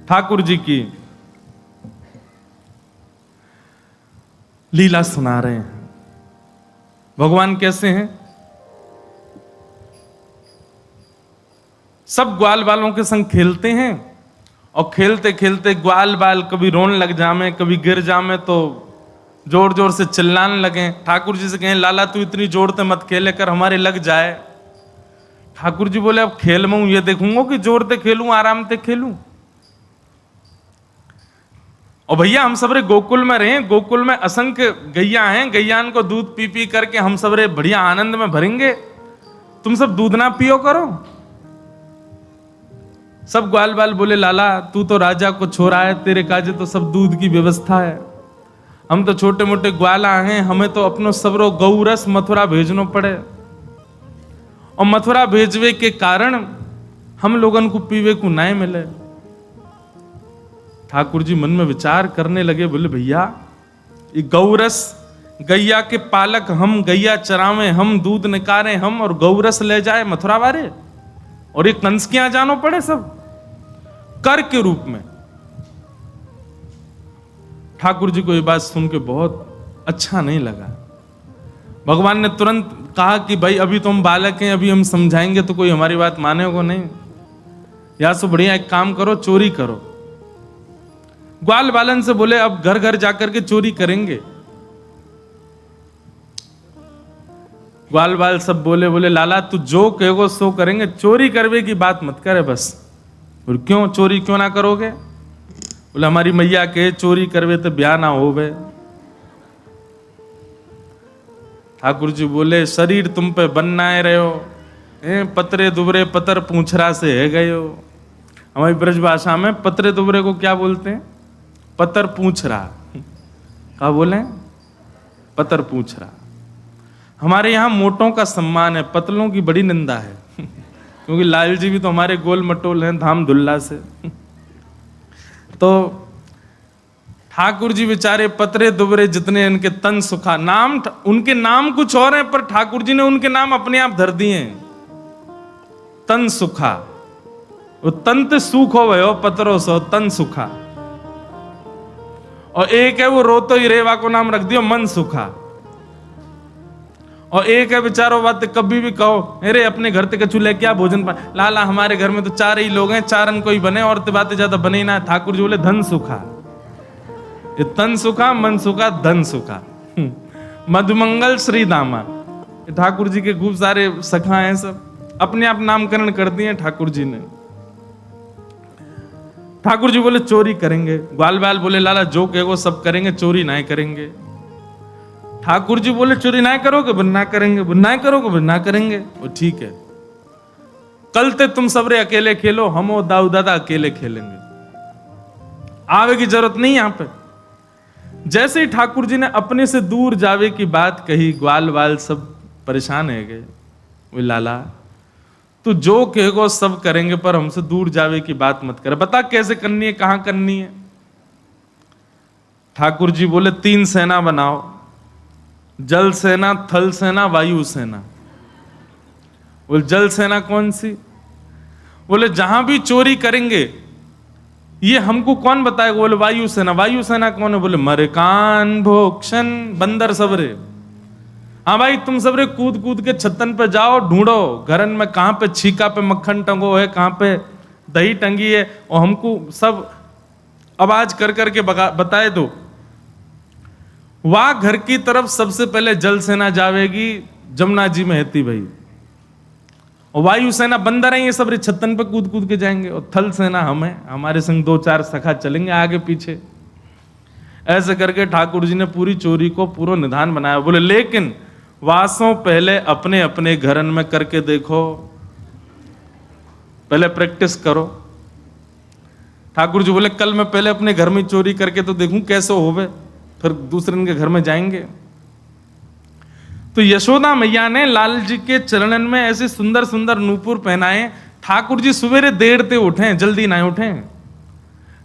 ठाकुर जी की लीला सुना रहे हैं। भगवान कैसे हैं? सब ग्वाल बालों के संग खेलते हैं और खेलते खेलते ग्वाल बाल कभी रोने लग जामे, कभी गिर जामे तो जोर जोर से चिल्लाने लगे। ठाकुर जी से कहें लाला तू इतनी जोर से मत खेले कर, हमारे लग जाए। ठाकुर जी बोले अब खेल में हूं ये देखूंगा कि जोर से खेलूं आराम से खेलूं। और भैया हम सबरे गोकुल में रहे, गोकुल में असंख्य गैया हैं, गैयान को दूध पी पी करके हम सबरे बढ़िया आनंद में भरेंगे, तुम सब दूध ना पियो करो। सब ग्वाल बाल बोले लाला तू तो राजा को छोरा है, तेरे काजे तो सब दूध की व्यवस्था है, हम तो छोटे मोटे ग्वाला हैं, हमें तो अपनो सबरो गौरस मथुरा भेजनो पड़े और मथुरा भेजवे के कारण हम लोगन को पीवे को नहीं मिले। ठाकुर जी मन में विचार करने लगे, बोले भैया ये गौरस गैया के पालक हम, गैया चरावे हम, दूध निकारे हम और गौरस ले जाए मथुरा वाले और ये कंस के यहां जानो पड़े सब कर के रूप में। ठाकुर जी को ये बात सुन के बहुत अच्छा नहीं लगा। भगवान ने तुरंत कहा कि भाई अभी तो हम बालक हैं, अभी हम समझाएंगे तो कोई हमारी बात मानेगा नहीं, या सो बढ़िया एक काम करो चोरी करो। ग्वाल बालन से बोले अब घर घर जाकर के चोरी करेंगे। ग्वाल बाल सब बोले बोले लाला तू जो कहोगे सो करेंगे, चोरी करवे की बात मत करे बस। और क्यों चोरी क्यों ना करोगे? बोले हमारी मैया के चोरी करवे तो ब्याह ना होवे। ठाकुर जी बोले शरीर तुम पे बनना रहे हो, पतरे दुबरे पतर पूछरा से है गए हो। हमारी ब्रज भाषा में पतरे दुबरे को क्या बोलते हैं? पतर पूछ रहा। क्या बोले? पतर पूछ रहा। हमारे यहां मोटों का सम्मान है, पतलों की बड़ी निंदा है क्योंकि लाल जी भी तो हमारे गोल मटोल हैं धाम धुल्ला से। तो ठाकुर जी बेचारे पतरे दुबरे जितने इनके तन सुखा, नाम उनके नाम कुछ और हैं पर ठाकुर जी ने उनके नाम अपने आप धर दिए हैं। तन सुखा, वो तंत सुख हो गए हो पतरो सो तन सुखा। और एक है वो रोतो ही रेवा को नाम रख दियो मन सुखा। और एक है बेचारो बात कभी भी कहो अरे अपने घर तक चूल्हे क्या भोजन पा लाला हमारे घर में तो 4 ही लोग हैं, 4 कोई बने और तो बातें ज्यादा बने ही ना। ठाकुर जी बोले धन सुखा। ये तन सुखा, मन सुखा, धन सुखा। मधुमंगल श्री दामा, ठाकुर जी के खूब सारे सखा हैं, सब अपने आप नामकरण कर दिए ठाकुर जी ने। ठाकुर जी बोले चोरी करेंगे। ग्वाल बाल बोले लाला जो कहो सब करेंगे, चोरी नहीं करेंगे। ठाकुर जी बोले चोरी नहीं करोगे बोले ना करेंगे, बोले ना करोगे बोले ना करेंगे। वो ठीक है, कल ते तुम सबरे अकेले खेलो, हम और दाऊ दादा अकेले खेलेंगे, आवे की जरूरत नहीं यहां पे। जैसे ही ठाकुर जी ने अपने से दूर जावे की बात कही, ग्वाल बाल सब परेशान है गए। वो लाला तू जो कहेगो सब करेंगे पर हमसे दूर जावे की बात मत कर, बता कैसे करनी है, कहां करनी है। ठाकुर जी बोले 3 सेना बनाओ, जल सेना, थल सेना, वायु सेना। बोले जल सेना कौन सी? बोले जहां भी चोरी करेंगे ये हमको कौन बताएगा? बोले वायु सेना। वायु सेना कौन है? बोले मरकान भोक्षण बंदर सबरे। हाँ भाई तुम सबरे कूद कूद के छतन पे जाओ, ढूंढो घरन में कहां पे छीका पे मक्खन टंगो है, कहां पे दही टंगी है, और हमको सब आवाज कर करके बताए दो। वहां घर की तरफ सबसे पहले जल सेना जावेगी, जमुना जी में हेती भाई। और वायु सेना बंदर है, ये सब छतन पे कूद कूद के जाएंगे। और थल सेना हम है, हमारे संग 2-4 सखा चलेंगे आगे पीछे। ऐसे करके ठाकुर जी ने पूरी चोरी को पूरा निधान बनाया। बोले लेकिन वासों पहले अपने अपने घरन में करके देखो, पहले प्रैक्टिस करो। ठाकुर जी बोले कल मैं पहले अपने घर में चोरी करके तो देखूं कैसे होवे, फिर दूसरे के घर में जाएंगे। तो यशोदा मैया ने लाल जी के चरणन में ऐसे सुंदर सुंदर नूपुर पहनाए। ठाकुर जी सवेरे देर से उठे, जल्दी ना उठे।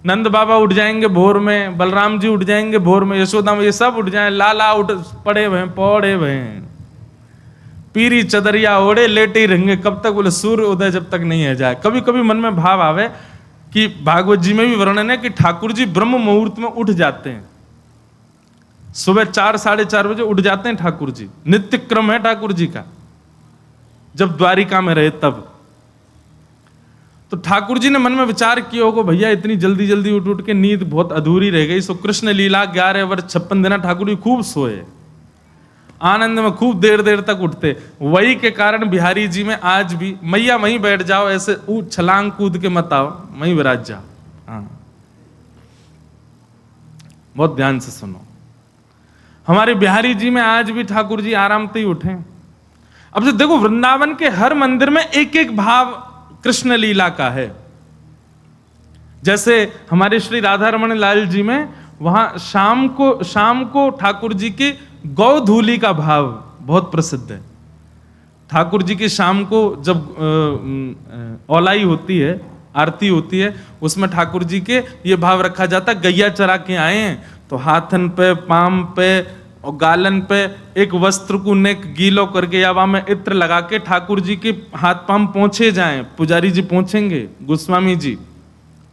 नंद बाबा उठ जाएंगे भोर में, बलराम जी उठ जाएंगे भोर में, यशोदा में ये सब उठ जाए, लाला उठ पड़े हुए पौड़े हुए, पीरी चदरिया ओढ़े लेटे ही रहेंगे। कब तक? बोले सूर्य उदय जब तक नहीं है जाए। कभी कभी मन में भाव आवे कि भागवत जी में भी वर्णन है कि ठाकुर जी ब्रह्म मुहूर्त में उठ जाते हैं, सुबह 4 साढ़े 4 बजे उठ जाते हैं ठाकुर जी। नित्य क्रम है ठाकुर जी का, जब द्वारिका में रहे तब। तो ठाकुर जी ने मन में विचार किया होगा, भैया इतनी जल्दी जल्दी उठ उठ के नींद बहुत अधूरी रह गई। सो कृष्ण लीला 11 वर्ष 56 दिन ठाकुर जी खूब सोए, आनंद में खूब देर देर तक उठते। वही के कारण बिहारी जी में आज भी मैया वहीं बैठ जाओ, ऐसे छलांग कूद के मत आओ, वहीं विराज जाओ। हाँ, बहुत ध्यान से सुनो। हमारे बिहारी जी में आज भी ठाकुर जी आराम से ही उठे। अब जो देखो, वृंदावन के हर मंदिर में एक एक भाव कृष्ण लीला का है। जैसे हमारे श्री राधा रमण लाल जी में वहां शाम को ठाकुर जी के गौधूली का भाव बहुत प्रसिद्ध है। ठाकुर जी की शाम को जब औलाई होती है, आरती होती है, उसमें ठाकुर जी के ये भाव रखा जाता, गैया चरा के आए हैं तो हाथन पे, पाम पे और गालन पे एक वस्त्र को नेक गीलो करके या वहां में इत्र लगा के ठाकुर जी के हाथ पाम पोंछे जाएं। पुजारी जी पोंछेंगे, गोस्वामी जी।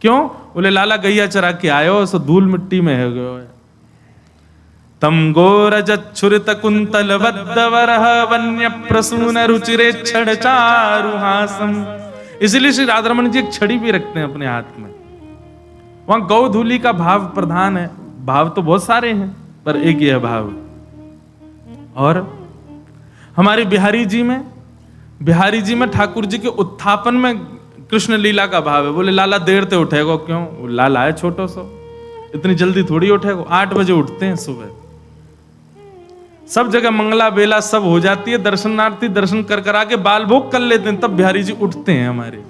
क्यों? बोले लाला गैया चरा के आयो, सो धूल मिट्टी में है गयो। तम गोरजच्छुरित कुंतल वद्दवरह वन्य प्रसून रुचिरे छड़ चारुहासम। इसलिए श्री राधारमण जी एक छड़ी भी रखते हैं अपने हाथ में। वहां गौधूली का भाव प्रधान है। भाव तो बहुत सारे हैं पर एक ही है भाव। और हमारे बिहारी जी में ठाकुर जी के उत्थापन में कृष्ण लीला का भाव है। बोले लाला देर से उठेगा क्यों? वो लाला है छोटो सो, इतनी जल्दी थोड़ी उठेगा। 8 बजे उठते हैं सुबह, सब जगह मंगला बेला सब हो जाती है, दर्शनार्थी दर्शन कर कर आके बाल भोग कर लेते हैं, तब बिहारी जी उठते हैं हमारे।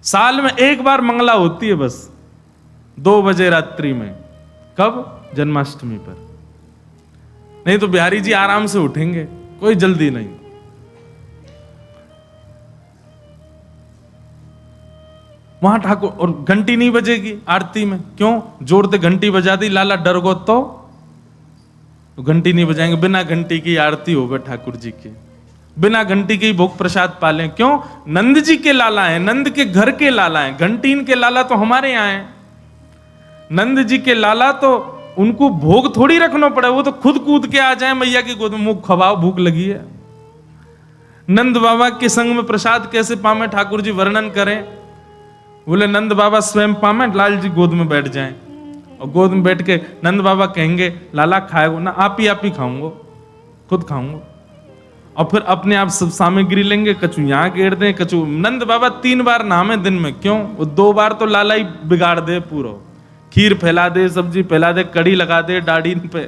साल में एक बार मंगला होती है बस, 2 बजे रात्रि में। कब? जन्माष्टमी पर। नहीं तो बिहारी जी आराम से उठेंगे, कोई जल्दी नहीं। वहां ठाकुर, और घंटी नहीं बजेगी आरती में। क्यों? जोड़ते घंटी बजा दी, लाला डर गो तो घंटी नहीं बजाएंगे। बिना घंटी की आरती होवे ठाकुर जी की, बिना घंटी के भोग प्रसाद पालें। क्यों? नंद जी के लाला हैं, नंद के घर के लाला हैं। घंटीन के लाला तो हमारे यहाँ हैं। नंद जी के लाला तो उनको भोग थोड़ी रखना पड़े, वो तो खुद कूद के आ जाए मैया की गोद में, मुंह खवाओ भूख लगी है। नंद बाबा के संग में प्रसाद कैसे पावे ठाकुर जी वर्णन करें। बोले नंद बाबा स्वयं पावे, लाल जी गोद में बैठ जाएं और गोद में बैठ के नंद बाबा कहेंगे लाला खाएगो ना? आप ही खाऊंगो, खुद खाऊंगो। और फिर अपने आप सब सामग्री लेंगे, कछु यहाँ गेड़ दें, कछु। नंद बाबा 3 बार नहामे दिन में। क्यों? वो 2 बार तो लाला ही बिगाड़ दे पूरा, खीर फैला दे, सब्जी फैला दे, कड़ी लगा दे डाड़ी पे।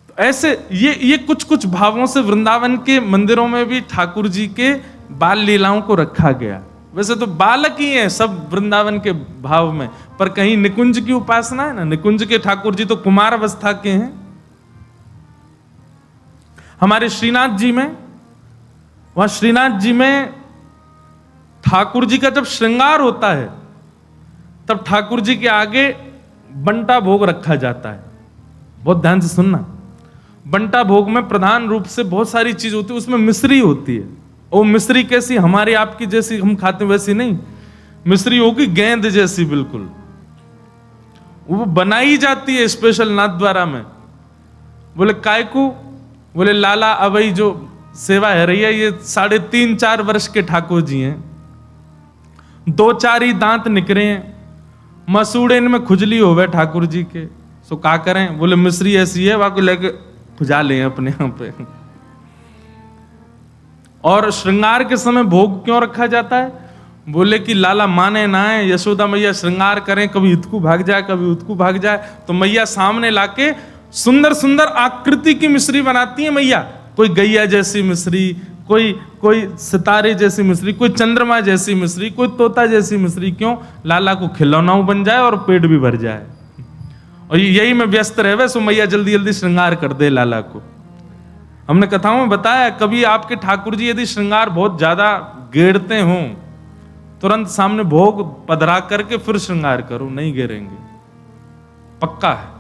तो ऐसे ये कुछ कुछ भावों से वृंदावन के मंदिरों में भी ठाकुर जी के बाल लीलाओं को रखा गया। वैसे तो बालक ही हैं सब वृंदावन के भाव में, पर कहीं निकुंज की उपासना है ना, निकुंज के ठाकुर जी तो कुमार अवस्था के हैं। हमारे श्रीनाथ जी में, वहां श्रीनाथ जी में ठाकुर जी का जब श्रृंगार होता है तब ठाकुर जी के आगे बंटा भोग रखा जाता है। बहुत ध्यान से सुनना। बंटा भोग में प्रधान रूप से बहुत सारी चीज होती है, उसमें मिश्री होती है। वो मिश्री कैसी? हमारी आपकी जैसी हम खाते वैसी नहीं, मिश्री होगी गेंद जैसी बिल्कुल। वो बनाई जाती है स्पेशल नाथ द्वारा में। बोले काय को? बोले लाला अवई जो सेवा है रही है, ये 3.5-4 वर्ष के ठाकुर जी हैं, 2-4 ही दांत निकले हैं, मसूड़े इनमें खुजली हो गए ठाकुर जी के। सो क्या करें? बोले मिश्री ऐसी है, वहां को लेके खुजा लें अपने यहाँ पे। और श्रृंगार के समय भोग क्यों रखा जाता है? बोले कि लाला माने ना है, यशोदा मैया श्रृंगार करें, कभी इतकू भाग जाए, कभी उतकू भाग जाए, तो मैया सामने लाके सुंदर सुंदर आकृति की मिश्री बनाती है मैया। कोई गैया जैसी मिश्री, कोई सितारे जैसी मिश्री, कोई चंद्रमा जैसी मिश्री, कोई तोता जैसी मिश्री। क्यों? लाला को खिलौना बन जाए और पेट भी भर जाए। और यही में व्यस्त रहे, सो मैया जल्दी जल्दी श्रृंगार कर दे लाला को। हमने कथाओं में बताया, कभी आपके ठाकुर जी यदि श्रृंगार बहुत ज्यादा गेड़ते हों, तुरंत सामने भोग पधरा करके फिर श्रृंगार करो, नहीं गिरेंगे, पक्का है।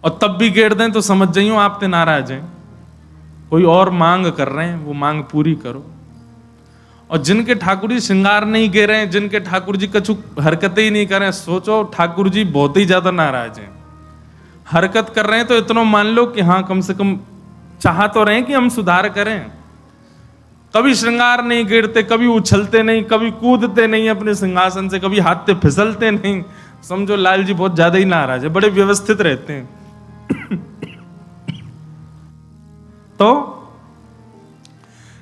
और तब भी गेड़ दें तो समझ जाइयो आप ते नाराज हैं, कोई और मांग कर रहे हैं, वो मांग पूरी करो। और जिनके ठाकुर जी श्रृंगार नहीं गे रहे हैं, जिनके ठाकुर जी कछु हरकतें ही नहीं कर रहे हैं, सोचो ठाकुर जी बहुत ही ज्यादा नाराज हैं। हरकत कर रहे हैं तो इतना मान लो कि हाँ कम से कम चाह तो रहे हैं कि हम सुधार करें। कभी श्रृंगार नहीं गिरते, कभी उछलते नहीं, कभी कूदते नहीं अपने सिंहासन से, कभी हाथ से फिसलते नहीं। समझो लाल जी बहुत ज्यादा ही नाराज है, बड़े व्यवस्थित रहते हैं। तो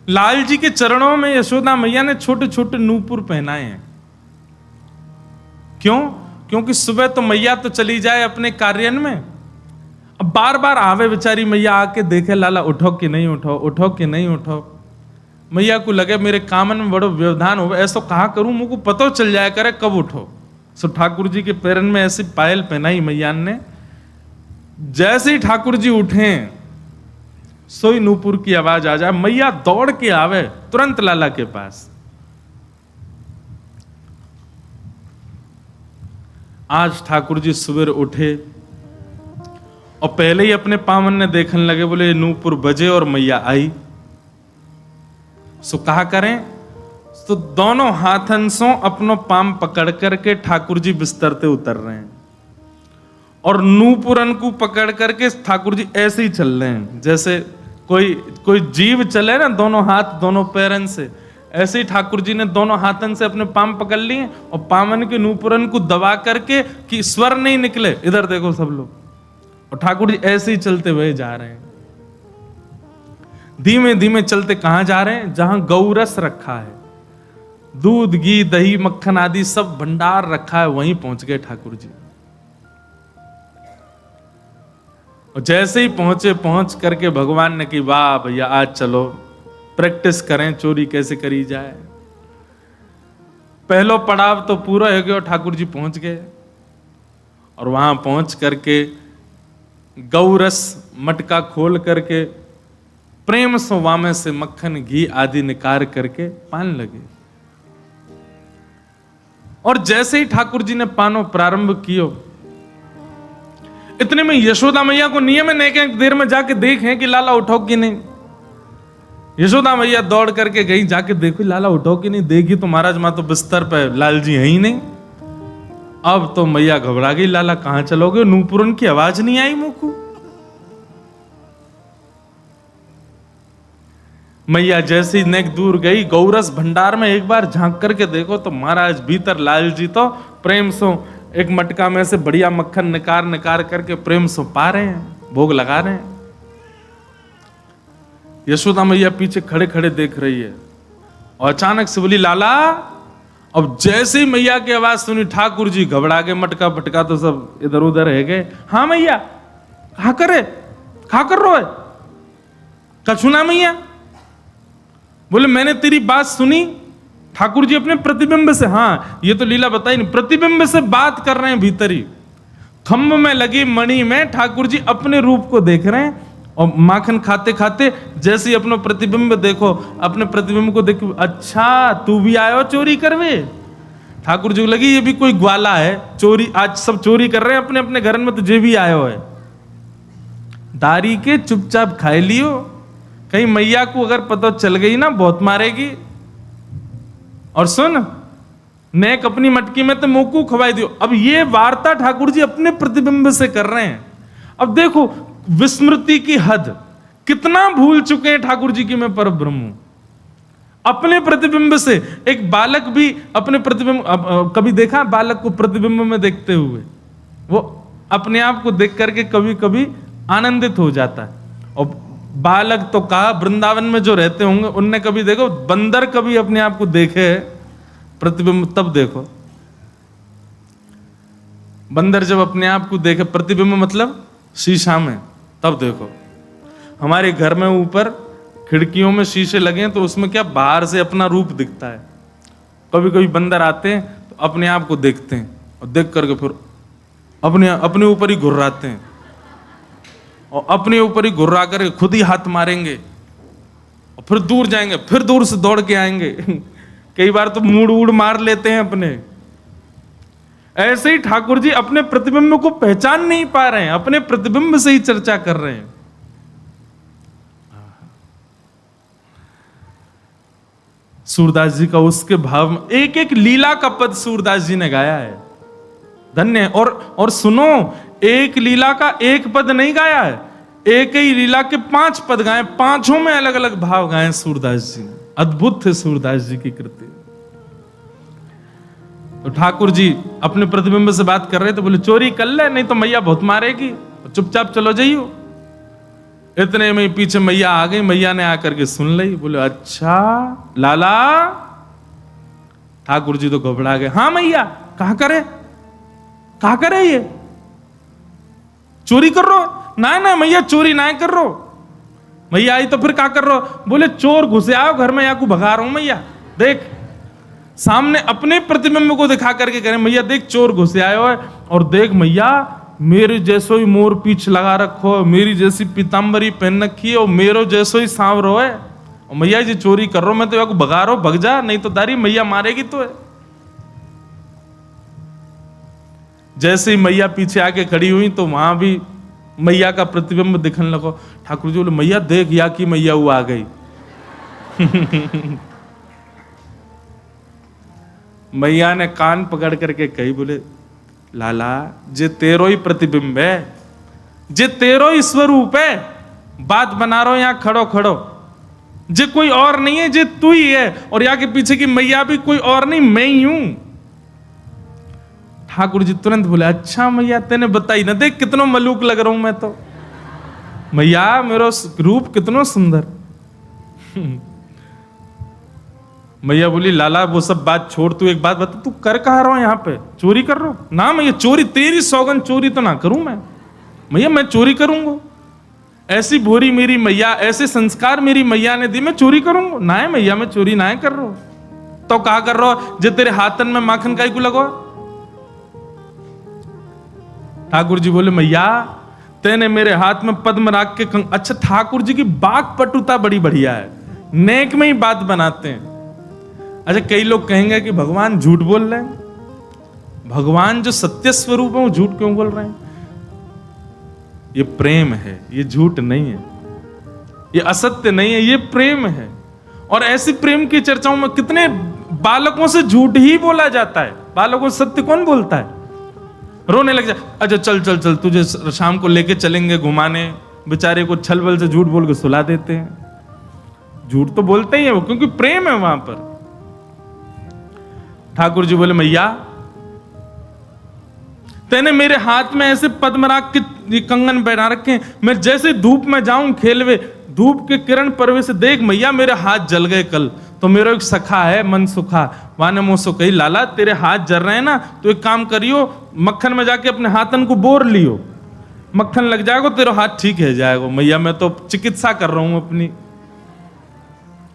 लाल जी के चरणों में यशोदा मैया ने छोटे छोटे नूपुर पहनाए हैं। क्यों? क्योंकि सुबह तो मैया तो चली जाए अपने कार्यान में, अब बार बार आवे बेचारी मैया, आके देखे लाला उठो कि नहीं उठो, उठो कि नहीं उठो। मैया को लगे मेरे कामन में बड़ो व्यवधान हो, ऐसा कहा करूं मुझको पता चल जाया करे कब उठो। सो ठाकुर जी के पैरन में ऐसी पायल पहनाई मैया ने, जैसे ही ठाकुर जी उठे सोई नूपुर की आवाज आ जाए, मैया दौड़ के आवे तुरंत लाला के पास। आज ठाकुर जी सुबह उठे और पहले ही अपने पावन ने देखने लगे, बोले नूपुर बजे और मैया आई। सो कहा करें, तो दोनों हाथन से अपनो पाम पकड़ करके ठाकुर जी बिस्तर से उतर रहे हैं और नूपुरन को पकड़ करके ठाकुर जी ऐसे ही चल रहे हैं जैसे कोई जीव चले ना, दोनों हाथ दोनों पैरन से। ऐसे ही ठाकुर जी ने दोनों हाथन से अपने पाम पकड़ लिए और पामन के नूपुरन को दबा करके कि स्वर नहीं निकले। इधर देखो सब लोग, और ठाकुर जी ऐसे ही चलते हुए जा रहे हैं। धीमे धीमे चलते कहां जा रहे हैं? जहां गौरस रखा है, दूध घी दही मक्खन आदि सब भंडार रखा है, वहीं पहुंच गए ठाकुर जी। और जैसे ही पहुंचे, पहुंच करके भगवान ने कि वाह भैया आज चलो प्रैक्टिस करें चोरी कैसे करी जाए। पहलो पड़ाव तो पूरा हो गया और ठाकुर जी पहुंच गए। और वहां पहुंच करके गौरस मटका खोल करके प्रेम से वामे से मक्खन घी आदि निकाल करके पान लगे। और जैसे ही ठाकुर जी ने पानो प्रारंभ कियो, इतने में यशोदा मैया को नियम है कि देर में जाके देखें कि लाला उठो कि नहीं। यशोदा मैया दौड़ करके गई, जाके देखो लाला उठो कि नहीं। देखी तो महाराज मां तो बिस्तर पे, लाल जी है ही नहीं। अब तो मैया घबरा गई, लाला कहां चलोगे? नूपुरन की आवाज नहीं आई मुंह को। मैया जैसी नेक दूर गई, गौरस भंडार में एक बार झांक करके देखो तो महाराज भीतर लाल जी तो प्रेम से एक मटका में से बढ़िया मक्खन निकार करके प्रेम से पा रहे हैं, भोग लगा रहे हैं। यशोदा मैया पीछे खड़े खड़े देख रही है और अचानक से बोली लाला। अब जैसे ही मैया की आवाज सुनी ठाकुर जी घबरा गए, मटका फटका तो सब इधर उधर रह गए। हाँ मैया कहा कर रो है? कछु ना मैया। बोले मैंने तेरी बात सुनी। ठाकुर जी अपने प्रतिबिंब से, हाँ ये तो लीला बताई नहीं, प्रतिबिंब से बात कर रहे हैं भीतर ही। खम्भ में लगी मणि में ठाकुर जी अपने रूप को देख रहे हैं और माखन खाते खाते जैसे ही अपना प्रतिबिंब देखो, अपने प्रतिबिंब को देखो, अच्छा तू भी आयो चोरी करवे। ठाकुर जी को लगी ये भी कोई ग्वाला है, चोरी आज सब चोरी कर रहे हैं अपने अपने घर में, तो जे भी आयो है। दारी के चुपचाप खाए लियो, कहीं मैया को अगर पता चल गई ना बहुत मारेगी। और सुन नेक अपनी मटकी में तो मुंह को खवाई दियो। अब ये वार्ता ठाकुर जी अपने प्रतिबिंब से कर रहे हैं। अब देखो विस्मृति की हद, कितना भूल चुके हैं ठाकुर जी की मैं पर ब्रह्म हूं। अपने प्रतिबिंब से एक बालक भी अपने प्रतिबिंब, कभी देखा बालक को प्रतिबिंब में देखते हुए? वो अपने आप को देख करके कभी कभी आनंदित हो जाता है। और बालक तो कहा वृंदावन में जो रहते होंगे उनने कभी देखो, बंदर कभी अपने आप को देखे प्रतिबिंब, तब देखो बंदर जब अपने आप को देखे प्रतिबिंब मतलब शीशा में, तब देखो। हमारे घर में ऊपर खिड़कियों में शीशे लगे हैं तो उसमें क्या बाहर से अपना रूप दिखता है। कभी कभी बंदर आते हैं तो अपने आप को देखते हैं और देख करके फिर अपने ऊपर ही घुर्राते हैं और अपने ऊपर ही घुर्रा करके खुद ही हाथ मारेंगे और फिर दूर जाएंगे, फिर दूर से दौड़ के आएंगे। कई बार तो मूड वूड मार लेते हैं अपने। ऐसे ही ठाकुर जी अपने प्रतिबिंब को पहचान नहीं पा रहे हैं, अपने प्रतिबिंब से ही चर्चा कर रहे हैं। सूरदास जी का उसके भाव में एक एक लीला का पद सूरदास जी ने गाया है। धन्य है। और सुनो, एक लीला का एक पद नहीं गाया है, एक ही लीला के 5 पद गाए, 5 में अलग अलग भाव गाए सूरदास जी ने। अद्भुत थे सूरदास जी की कृति। तो ठाकुर जी अपने प्रतिबिंब से बात कर रहे थे, बोले चोरी कर ले नहीं तो मैया बहुत मारेगी, चुपचाप चलो जाइयो। इतने में पीछे मैया आ गई, मैया ने आकर के सुन ली, बोले अच्छा लाला। ठाकुर जी तो घबरा गए, हाँ मैया कहा करे ये चोरी कर रो? ना ना मैया चोरी ना कर रो। मैया आई तो फिर क्या कर रो? बोले चोर घुसे आओ घर में, या को भगा रहा हूं मैया। देख सामने अपने प्रतिबिंब को दिखा करके कह रहे मैया देख चोर घुसे आयो है, और देख मैया मेरे जैसो ही मोर पीछ लगा रखो, मेरी जैसी पीताम्बरी पहन रखी है, और मेरो जैसो ही सांवरो है, और मैया जी चोरी कर रो, मैं तो या को भगा रहा हूं, भग जा नहीं तो दारी मैया मारेगी तो है। जैसे ही मैया पीछे आके खड़ी हुई तो वहां भी मैया का प्रतिबिंब दिखने लगो। ठाकुर जी बोले मैया देख या की मैया वो आ गई। मैया ने कान पकड़ करके कही, बोले लाला जे तेरो ही प्रतिबिंब है, जे तेरो ही स्वरूप है, बात बना रहा हो यहां खड़ो खड़ो, जे कोई और नहीं है, जे तू ही है, और यहाँ के पीछे की मैया भी कोई और नहीं मैं ही हूं। ठाकुर जी तुरंत बोले अच्छा मैया तेने बताई ना, देख कितना मलूक लग रहा हूं मैं तो, मैया मेरा रूप कितना सुंदर। मैया बोली लाला वो सब बात छोड़, तू एक बात बता, तू कर कहा रहा हो यहाँ पे? चोरी कर रहा हूं? ना मैया चोरी, तेरी सौगन चोरी तो ना करूं मैं। मैया मैं चोरी करूंगा? ऐसी भोरी मेरी मैया, ऐसे संस्कार मेरी मैया ने दी, मैं चोरी करूंगा? ना है मैया मैं चोरी ना कर रहा हूं। तो कहा कर रहा हो जो तेरे हाथन में माखन काई को लगवा? ठाकुर जी बोले मैया तेने मेरे हाथ में पद्म राग के अच्छा ठाकुर जी की बाक पटुता बड़ी बढ़िया है, नेक में ही बात बनाते हैं। अच्छा कई लोग कहेंगे कि भगवान झूठ बोल रहे हैं, भगवान जो सत्य स्वरूप है वो झूठ क्यों बोल रहे हैं? ये प्रेम है, ये झूठ नहीं है, ये असत्य नहीं है, ये प्रेम है। और ऐसी प्रेम की चर्चाओं में कितने बालकों से झूठ ही बोला जाता है, बालकों से सत्य कौन बोलता है? रोने लग जाए, अच्छा चल चल चल तुझे शाम को लेके चलेंगे घुमाने, बेचारे को छल बल से झूठ बोल के सुला देते हैं। झूठ तो बोलते ही है वो, क्योंकि प्रेम है वहां पर। ठाकुर जी बोले मैया तेने मेरे हाथ में ऐसे पद्मराग के कंगन पहना रखे हैं, मैं जैसे धूप में जाऊं खेलवे, धूप के किरण परवे से देख मैया मेरे हाथ जल गए कल। तो मेरा एक सखा है मन सुखा, वाने मुझसे कही लाला तेरे हाथ जल रहे हैं ना, तो एक काम करियो मक्खन में जाके अपने हाथन को बोर लियो, मक्खन लग जाएगा तेरा हाथ ठीक है जाएगा। मैया मैं तो चिकित्सा कर रहा हूं अपनी।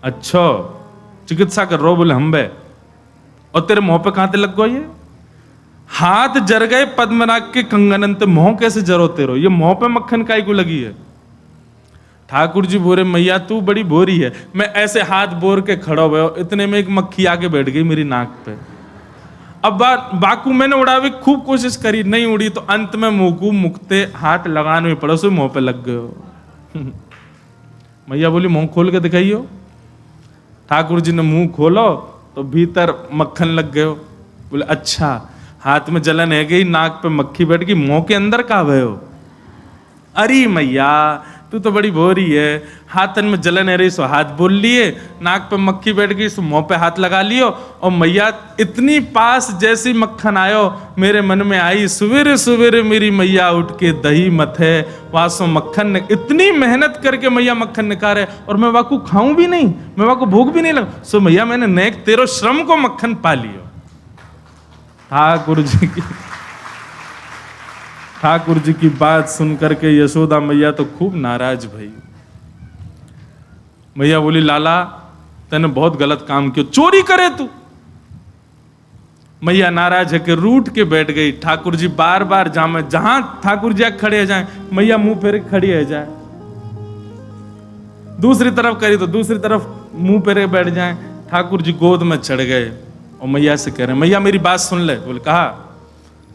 अच्छा चिकित्सा कर रहा हूं? बोले हम बे, और तेरे मुंह पे कहां लग गो ये हाथ जर गए पद्मनाग के कंगन, ते मुंह कैसे जरो तेरो? ये मुंह पे मक्खन काई को लगी है? ठाकुर जी बोले मैया तू बड़ी बोरी है, मैं ऐसे हाथ बोर के खड़ा हुआ, इतने में एक मक्खी आके बैठ गई मेरी नाक पे। अब बाकू मैंने उड़ावे खूब कोशिश करी, नहीं उड़ी, तो अंत में मुंह मुकते हाथ लगाने में पड़ो, सो मुंह पे लग गए। मैया बोली मुंह खोल के दिखाइयो। ठाकुर जी ने मुंह खोलो तो भीतर मक्खन लग गयो। बोले अच्छा हाथ में जलन है गई, नाक पे मक्खी बैठ गई, मुंह के अंदर कहा भयो? अरे मैया तू तो बड़ी भोरी है, हाथन में जलन है रही सो हाथ बोल लिए, नाक पे मक्खी बैठ गई सो मुंह पे हाथ लगा लियो। और मैया इतनी पास जैसी मक्खन आयो मेरे मन में आई, सवेरे सवेरे मेरी मैया उठ के दही मथे वासो मक्खन ने, इतनी मेहनत करके मैया मक्खन निकाले, और मैं वाकू खाऊं भी नहीं, मैं वाकू भूख भी नहीं लगा, सो मैया मैंने नेक तेरो श्रम को मक्खन पा लियो। ठाकुर जी की बात सुनकर के यशोदा मैया तो खूब नाराज भई। मैया बोली लाला तूने बहुत गलत काम किया, चोरी करे तू। मैया नाराज है कि रूठ के बैठ गई। ठाकुर जी बार बार जामे, जहां ठाकुर जी खड़े हो जाए मैया मुंह फेर खड़ी हो जाए, दूसरी तरफ करी तो दूसरी तरफ मुंह फेर बैठ जाए। ठाकुर जी गोद में चढ़ गए और मैया से कह रहे मैया मेरी बात सुन ले। बोले कहा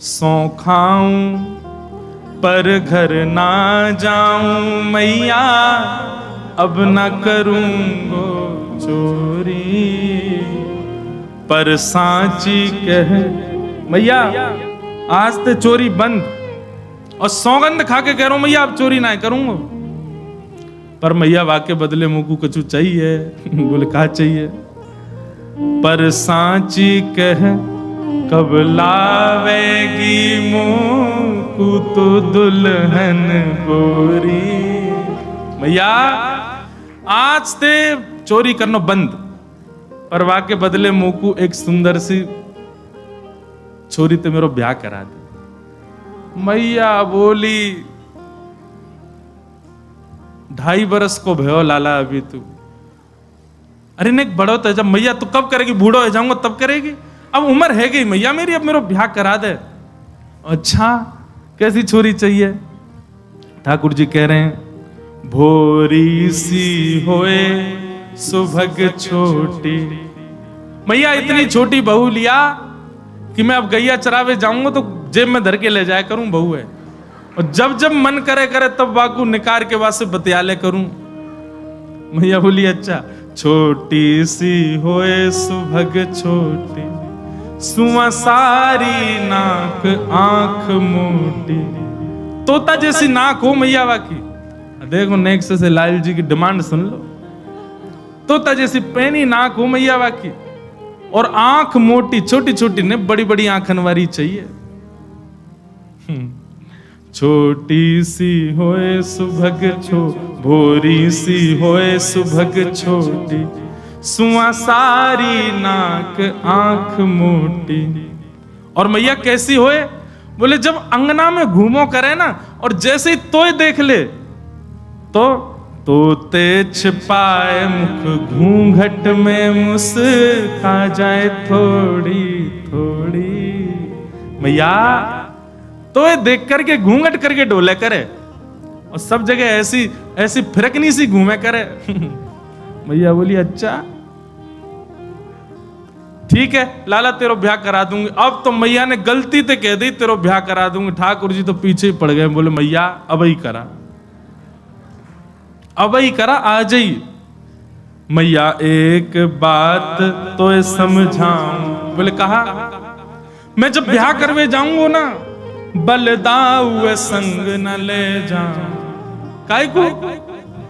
सौ खाऊं पर घर ना जाऊं मैया, अब ना करूंगो चोरी, पर सांची कह मैया आज ते चोरी बंद, और सौगंध खा के कह रहा हूं मैया अब चोरी ना करूंगा। पर मैया वाके बदले मुंह को कछु चाहिए। बोले कहा चाहिए? पर सांची कह कब लावेगी मुंह को तो दुल्हन गोरी। मैया आज ते चोरी करना बंद, पर वाके बदले मुंह को एक सुंदर सी छोरी ते मेरो ब्याह करा दे। मैया बोली 2.5 बरस को भयो लाला अभी तू। अरे नहीं बड़ो तो जब मैया तू कब करेगी? बूढ़ो हो जाऊंगा तब करेगी, अब उम्र है गई मैया मेरी, अब मेरा ब्याह करा दे। अच्छा कैसी छोरी चाहिए? ठाकुर जी कह रहे हैं भोरी सी होए सुभग छोटी। मैया इतनी छोटी बहू लिया कि मैं अब गैया चरावे जाऊंगा तो जेब में धर के ले जाया करूं, बहू है, और जब जब मन करे तब बाकू निकार के वास्ते बतियाले करूं। मैया बोली अच्छा छोटी सी होए सुभग छोटी, सुआ सारी नाक आंख मोटी। तोता जैसी नाक हो मैया वाकी। देखो नेक्स्ट से लाल जी की डिमांड सुन लो। तोता जैसी पैनी नाक हो मैया वाकी, और आंख मोटी, छोटी छोटी ने बड़ी बड़ी आंखन वाली चाहिए। छोटी सी होए सुभग भोरी सी होए सुभग छोटी, सुआ सारी नाक आंख मोटी। और मैया कैसी होए? बोले जब अंगना में घूमो करे ना, और जैसे ही तोय देख ले तो तोते छिपाए मुख घूंघट में मुस्का जाए थोड़ी थोड़ी। मैया तो ये देख करके घूंघट करके डोले करे, और सब जगह ऐसी ऐसी फिरकनी सी घूमे करे। मैया बोली अच्छा ठीक है लाला तेरो ब्याह करा दूंगी। अब तो मैया ने गलती ते कह दी तेरो ब्याह करा दूंगी। ठाकुर जी तो पीछे ही पड़ गए, बोले मैया अब ही करा, अब ही करा, आ जाइए। मैया एक बात तो समझाऊं। बोले कहा मैं जब ब्याह करवे जाऊंगा ना बलदाऊ संग न ले जाऊं। काय को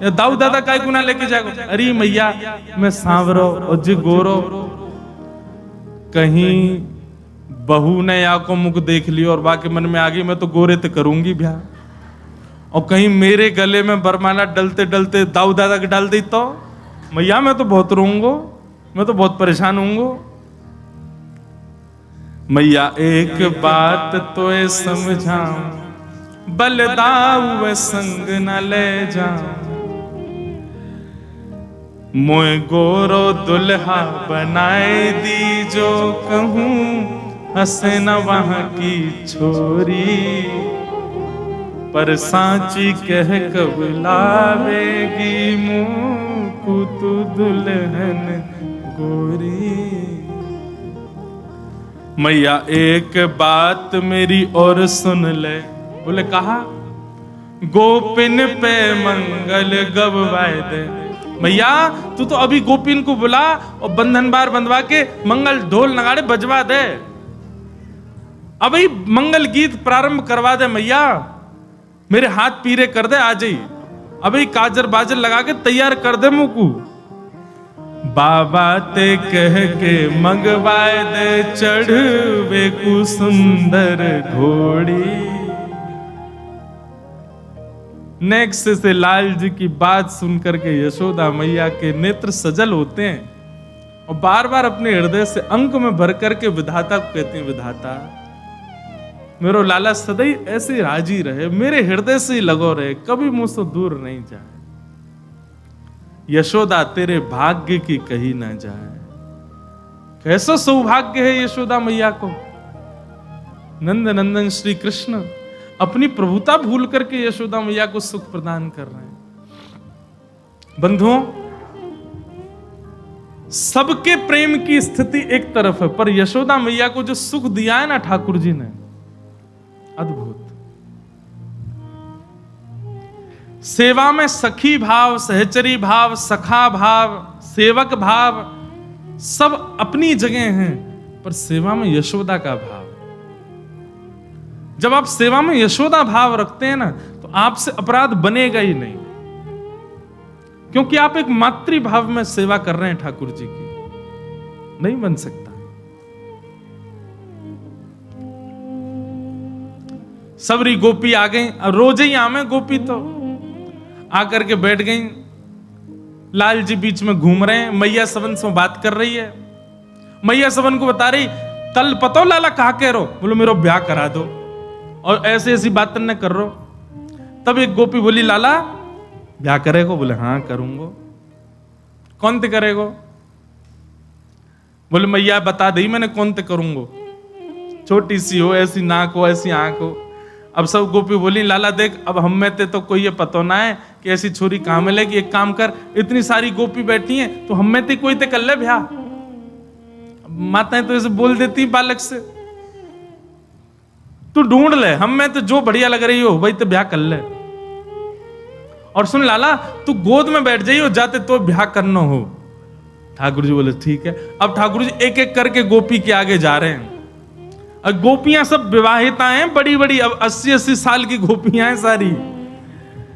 या दाऊ दादा काय को ना लेके जाओ? अरे मैया मैं सांवरो और जी गोरो, कहीं बहू ने या को मुख देख लियो और बाकी मन में आ गई मैं तो गोरे ते करूंगी ब्याह, और कहीं मेरे गले में बरमाला डलते डलते दाऊ दादा के डाल दी तो मैया मैं तो बहुत रोऊंगा, मैं तो बहुत परेशान होऊंगा। मैया एक बात तो समझाऊं, बलदाऊ संग न ले जाऊं। मोए गोरो दुल्हा बनाए दी जो कहूं, हंसे न वहां की छोरी, पर सांची कह कब लावेगी मुंह को तू दुल्हन गोरी। मैया एक बात मेरी और सुन ले। बोले कहा गोपिन पे मंगल गवाए दे। मैया तू तो अभी गोपिन को बुला और बंधन बार बंधवा के मंगल ढोल नगाड़े बजवा दे, अभी मंगल गीत प्रारंभ करवा दे। मैया मेरे हाथ पीरे कर दे, आ जाइए अभी काजर बाजर लगा के तैयार कर दे मुंह को। बाबा ते कह के मंगवाए दे चढ़वे को सुंदर घोड़ी। नेक्स्ट से लाल जी की बात सुनकर के यशोदा मैया के नेत्र सजल होते हैं और बार बार अपने हृदय से अंक में भर करके विधाता को कहती हैं, विधाता मेरो लाला सदैव ऐसे राजी रहे, मेरे हृदय से ही लगो रहे, कभी मुझसे दूर नहीं जाए। यशोदा तेरे भाग्य की कही ना जाए। कैसा सौभाग्य है यशोदा मैया को। नंद नंदन श्री कृष्ण अपनी प्रभुता भूल करके यशोदा मैया को सुख प्रदान कर रहे हैं। बंधुओं, सबके प्रेम की स्थिति एक तरफ है, पर यशोदा मैया को जो सुख दिया है ना ठाकुर जी ने, अद्भुत। सेवा में सखी भाव, सहचरी भाव, सखा भाव, सेवक भाव सब अपनी जगह हैं, पर सेवा में यशोदा का भाव। जब आप सेवा में यशोदा भाव रखते हैं ना, तो आपसे अपराध बनेगा ही नहीं, क्योंकि आप एक मातृ भाव में सेवा कर रहे हैं ठाकुर जी की। नहीं बन सकता। सबरी गोपी आ गई, रोज ही आमे गोपी तो आकर के बैठ गई। लाल जी बीच में घूम रहे हैं, मैया सबन से बात कर रही है। मैया सबन को बता रही, कल पतो लाला कहा कह रो, बोलो मेरा ब्याह करा दो, और ऐसे ऐसी बात न कर रो। तब एक गोपी बोली, लाला ब्याह करेगो? बोले हाँ करूंगो। कौन ते करेगो? बोले मैया बता दी मैंने कौन ते करूंगो, छोटी सी हो, ऐसी नाक हो, ऐसी आंख हो। अब सब गोपी बोली, लाला देख अब हम में ते तो कोई ये पतो ना है कि ऐसी छोरी कहां मिलेगी। एक काम कर, इतनी सारी गोपी बैठी हैं, तो हम में ते कोई ते कर ले ब्याह। माताएं तो ऐसे बोल देती बालक से, तू ढूंढ ले, हम में तो जो बढ़िया लग रही हो वही तो ब्याह कर ले। और सुन लाला, तू गोद में बैठ जाइयो, जाते तो ब्याह करना हो। ठाकुर जी बोले ठीक है। अब ठाकुर जी एक एक करके गोपी के आगे जा रहे हैं। अब गोपियां सब विवाहिता हैं, बड़ी बड़ी, अब 80-80 साल की गोपियां हैं सारी,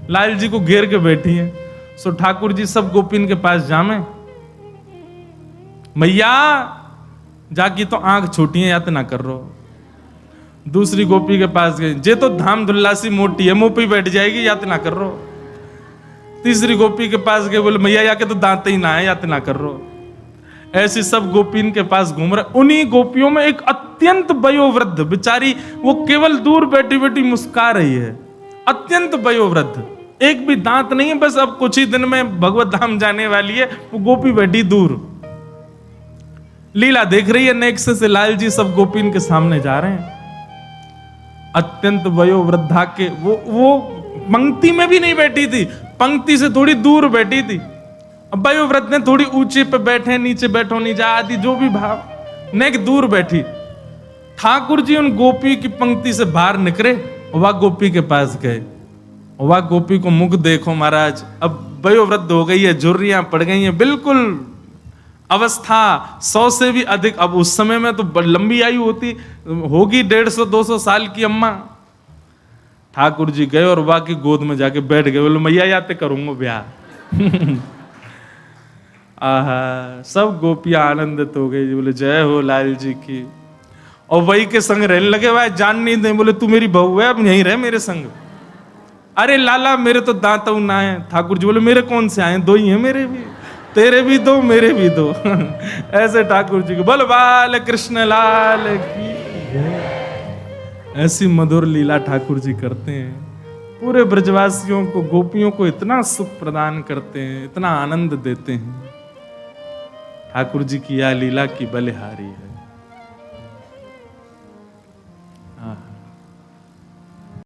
लाल जी को घेर के बैठी हैं। सो ठाकुर जी सब गोपिन के पास जामे, मैया जाकी तो आंख छोटी है, याद ना कर रो। दूसरी गोपी के पास गई, जे तो धाम धुल्लासी मोटी है, मुंह पे बैठ जाएगी, याद ना कर रो। तीसरी गोपी के पास गए, बोले मैया या के तो दांत ही ना है, याद ना कर रो। ऐसी सब गोपीन के पास घूम रहे। उन्हीं गोपियों में एक अत्यंत वयोवृद्ध बेचारी, वो केवल दूर बैठी बैठी मुस्कुरा रही है, अत्यंत वयोवृद्ध, एक भी दांत नहीं है, बस अब कुछ ही दिन में भगवत धाम जाने वाली है। वो गोपी बैठी दूर लीला देख रही है। नेक्स्ट से लाल जी सब गोपीन के सामने जा रहे हैं। अत्यंत वयोवृद्धा के वो पंक्ति में भी नहीं बैठी थी, पंक्ति से थोड़ी दूर बैठी थी। अब वयोवृद्ध ने थोड़ी ऊंचे पे बैठे, नीचे बैठो नहीं जा आदि जो भी भाव, नेक दूर बैठी। ठाकुर जी उन गोपी की पंक्ति से बाहर निकले, वह गोपी के पास गए। वह गोपी को मुख देखो महाराज, अब वयोवृद्ध हो गई है, झुर्रियां पड़ गई हैं, बिल्कुल अवस्था 100 से भी अधिक। अब उस समय में तो लंबी आयु होती होगी, 150-200 साल की अम्मा। ठाकुर जी गए और वह की गोद में जाके बैठ गए। बोले मैया याते करूंगा ब्याह। आहा, सब गोपियां आनंदित हो गई। बोले जय हो लाल जी की। और वही के संग रहने लगे, भाई जान नहीं दे। बोले तू मेरी बहू है, अब यहीं रह मेरे संग। अरे लाला मेरे तो दांत ना है। ठाकुर जी बोले मेरे कौन से आए, दो ही हैं मेरे भी, तेरे भी दो मेरे भी दो। ऐसे ठाकुर जी को बोल बाल कृष्ण लाल की। ऐसी मधुर लीला ठाकुर जी करते हैं, पूरे ब्रजवासियों को, गोपियों को इतना सुख प्रदान करते हैं, इतना आनंद देते हैं। ठाकुर जी की यह लीला की बलिहारी है।